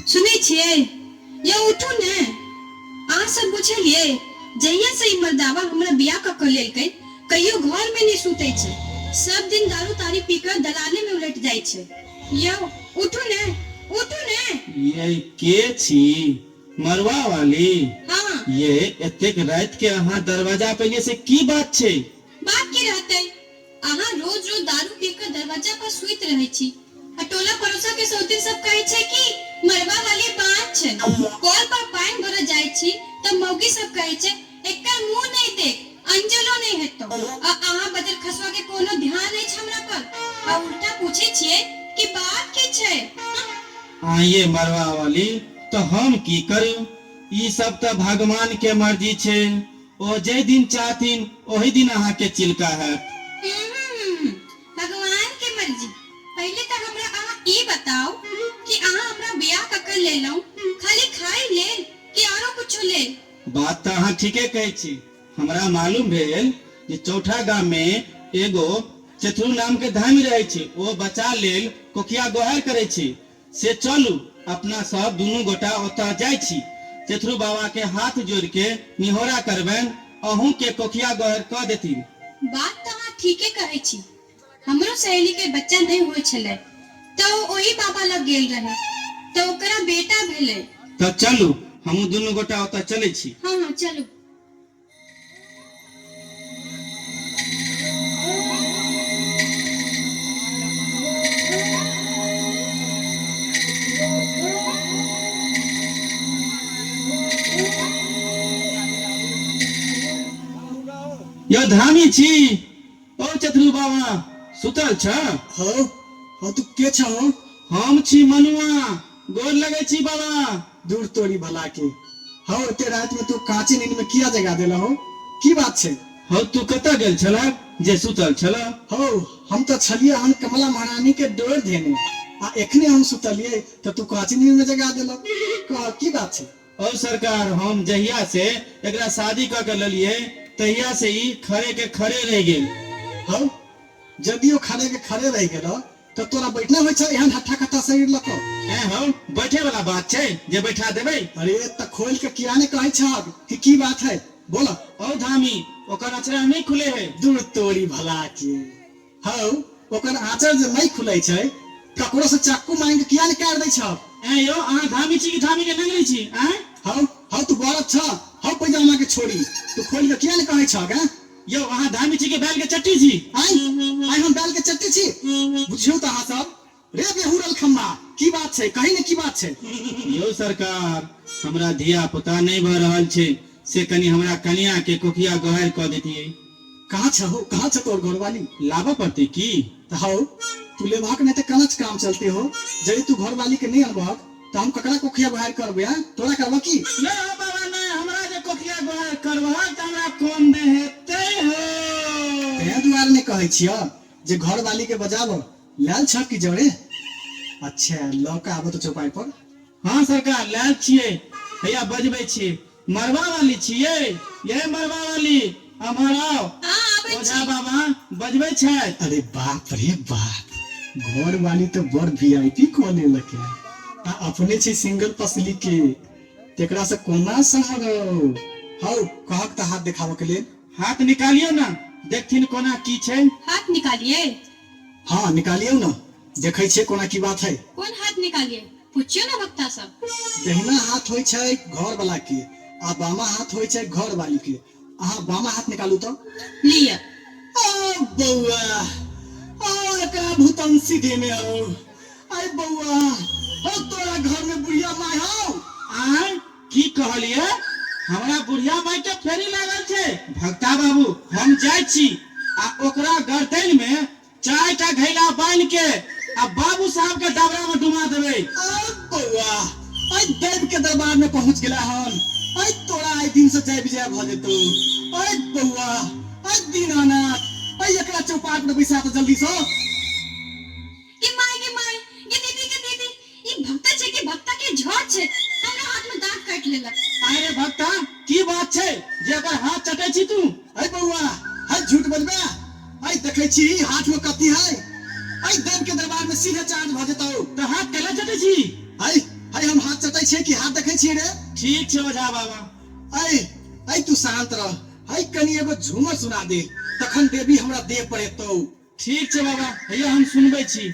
सुने छिए ये उठू ने आ सब बुझलिए जहिया से ई मर्दावा हमरा बियाह क लेलकै कहियो घर में नहीं सुते छे सब दिन दारू तारी पीकर दलाने में उलट जाय छे ये उठू ने ये के छी मरवा वाली। हाँ ये एतेक रात के अहाँ दरवाजा पे से की बात छे। बात की रहते अहाँ रोज रोज दारू पीकर दरवाजा पर सुइत रहे छी टोला पड़ोसा के सौतीन सब कहे छे कि मरवा वाली बात छे कॉल पर पानी भर जाय छी त मौगी सब कहे छे एकर मुंह नहीं देख अंजलो नहीं है तो अहाँ बदल खसवा के कोनो ध्यान नहीं छ हमरा पर आ उल्टा पूछे छिए कि बात की छे। ये मरवा वाली तो हम की करू ई सब तो भगवान के मर्जी छे ओ जे दिन चाहतीन ओही दिन अहाँ के चिलका है। भगवान के मर्जी पहले तो हमरा अहाँ ई बताओ कि अहाँ हमरा बियाह ककर ले लऊ खाली खाई ले कि आरो कुछ ले। बात तो अहाँ ठीके कहे छी हमरा मालूम भेल जे चौथा गांव में एगो चतुर नाम के धामी रहे छी ओ बचा लेल कोखिया गोहार करे छी से चलू अपना सब दुनू गोटा ओता जाय छी चतुर बाबा के हाथ जोड़ के निहोरा करबेन अहू के कोखिया गोहार क देथिन। बात तो अहाँ ठीके कहे छी हमरो सहेली के बच्चा नहीं होय छले तो ओही बाबा लग गेल रहे तो ओकरा बेटा भेले तो चलू हम दुनू गोटा ओता चले छी। हाँ चलू। यो धामी छी ओ चतुर बाबा सुतल छ। हो तू के छौ। हम छी मनुआ गोर लगे छी बाबा। दूर तोरी भला के हो ते रात में तू कांची नींद में किया जगा देला हो की बात छे। हो तू कत गेल छला जे सुतल छला। हो हम तो छलिए हम कमला महारानी के डोर देने आ एखने हम सुतलिए तो तू कांची नींद में जगा देला कह की बात छे। ओ सरकार हम जहिया से एकरा शादी क के ललिए तहिया से ही खरे के खरे रह गेल। हो जदियो खरे के खरे रह गेल तो तोरा बैठना होय छ एहन हट्ठा कट्ठा शरीर लको। ए हो बैठे वाला बात छे जे बैठा देबे। अरे त खोल के किया ने कहै छ कि की बात है बोला। ओ धामी ओकर अचरा नहीं खुले है। दूर तोरी भला के हो ओकर आचर जे नहीं खुलै छै ककरो से चाकू मांग के किया ने काट दै छ। ए यो अहाँ धामी छी कि धामी के नंगरी छी। हो तू बरत छ हो पैजामा के छोड़ी तू खोल के किया ने कहै छ गा। यो अहाँ धामी छी के बैल के चट्टी छी। आई हम बैल के चट्टी छी बुझियो त अहाँ सब रे बेहुरल खम्मा की बात छै कहीं ने की बात छै। यो सरकार हमरा धिया पुता नहीं भ रहल छे से कनी हमरा कन्या के कोखिया गोहार क देतिए। कहां छ तोर घरवाली लाभ पड़ती की। त हो तू लेभाक नहीं त कनच काम चलते हो जड़ी तू घरवाली के नहीं अनबक त हम ककरा कोखिया गोहार करबे तोरा करबा की। ना बाबा ना हमरा जे कोखिया गोहार करबा त हमरा कोन दे हेते हो। ते दुआर ने कहै छियो जे घरवाली के बजाबो लाल छ की जड़े। अच्छा लौका आबो तो चौपाई पर। हाँ सरकार लाल छिए भैया बजबै छी मरवा वाली छिए ये मरवा वाली हमारा ओझा बाबा बजबै छै। अरे बाप रे बाप घरवाली तो बड़ वीआईपी कोने लके आ अपने छी सिंगल पसली के तेकरा से कोना सहरो। हौ कहक त हाथ देखाबो के लिए हाथ निकालियो ना देखथिन कोना की छै। हाथ निकालिए। हाँ निकालियो ना देखै छे कोना की बात है। कौन हाथ निकालिए पूछियो ना भक्ता सब। दहिना हाथ होय छै घर वाला के आ बामा हाथ होय छै घर वाली के। अहाँ बामा हाथ निकालू तो लिया। ओ बौआ ओ एकरा भूतन सीधे में हो। आई बौआ हो तोरा घर में बुढ़िया माय हो। आय की कहलिए हमरा बुढ़िया माई के फेरी लागल छे। भक्ता बाबू हम जाय छी आ ओकरा गर्दन में 4 टा घैला बांध के आ बाबू साहब के डबरा में डुमा देबे। ओ बौआ आई देव के दरबार में पहुंच गेला हन आई तोरा आई दिन से जय विजय भ जेतौ। आई बौआ आई दीनानाथ आई एकरा चौपाट में बैसा तो जल्दी से। ये माय ये दीदी ये भक्ता छे कि भक्ता के झोर छे हमरा हाथ में दांत काट लेला। अरे भक्ता की बात छे जे अगर हाथ चटे छी तू। आई बौआ हाय झूठ बोलबे आई देखै छी हाथ में कथी है आई देव के दरबार में सीधे चार्ज भ जेतौ तो हाथ केला चटे छी। आई अरे हम हाथ चटाई छे कि हाथ देखे छिए रे? ठीक छे ओझा बाबा। ऐ तू शांत रह। ऐ कनी एगो झूमर सुना दे, तखन देवी हमरा देह पर एतौ। ठीक छे बाबा, हैया हम सुनबै छी।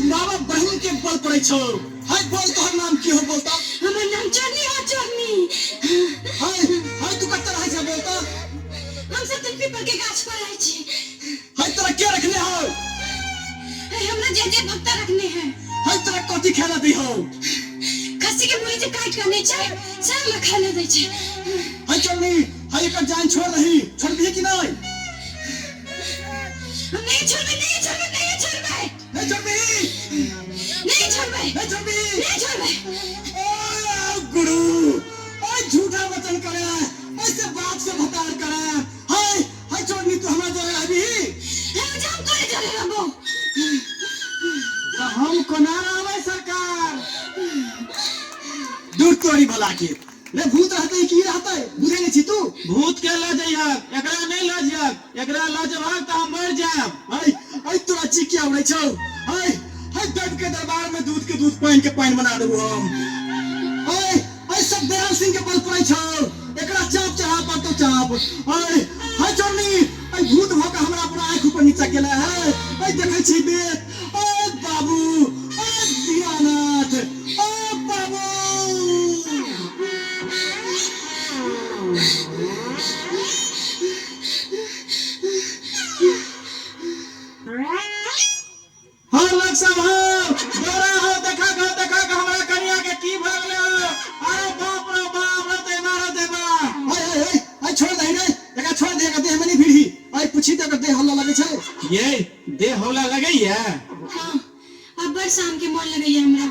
बाबा बहन के बल पड़े छो। हाय बोल तोहर नाम की हो बोलता? हमर नाम चरनी हो चरनी। हाय तू कत्ता रहे छ बोलता? हम सब दिन पीपल के गाछ पर रहे छी। हाय तोरा के रखले हो? हाय हमरा जे भक्ता रखने हैं। हाय तोरा कथि खाना दी हो? खस्सी के मुड़ी जे काट कर नहीं छै, सब में खाना दे छै। हाय चलनी, हाय एकर जान छोड़ रही, छोड़ भी कि नहीं? हम नहीं छोड़बे, नहीं छोड़बे, नहीं छोड़बे। नहीं छोड़बे। नहीं छोड़बे, नहीं छोड़बे, नहीं छोड़बे। ओ गुरु, ओए झूठा वचन करे, ऐसे बात से भतार करे। हाय छोड़नी तू हमरा जरे अभी। हम जाम करे जरे रहबो। तो हम कोना रहबै सरकार? दूर तोरी भला के। रे भूत रहते की रहते? बुझे नहीं छी तू? भूत के ल जइहक, एकरा नहीं ल जइहक। एकरा ल जइहक त हम मर जाब। हाय तोरा चिकिया उड़ै छौ। हाय देव के दरबार में दूध के दूध, पानी के पानी बना देबो हम। हाय सब दयाल सिंह के बल पड़ै छौ। एकरा चाप चढ़ा पड़तो चाप। हाय चोरनी, भूत भोका हमरा पूरा आंख ऊपर नीचा केला है। देखै छी बेत। बाबू, दीनानाथ, बाबू। हाँ लग सब हो, डरा हो, देखा हमरा कन्या के की भ गेलै हो। अरे बाप रे बाप रे, मारो दे बा। हाय छोड़ दे रे, एकरा छोड़ दे, एकरा देह में नहीं भिड़ी। पूछी त देह हल्ला लगे छै। ये देह हल्ला लगैया? हां, अब बड़ शाम के मोन लगैया हमरा।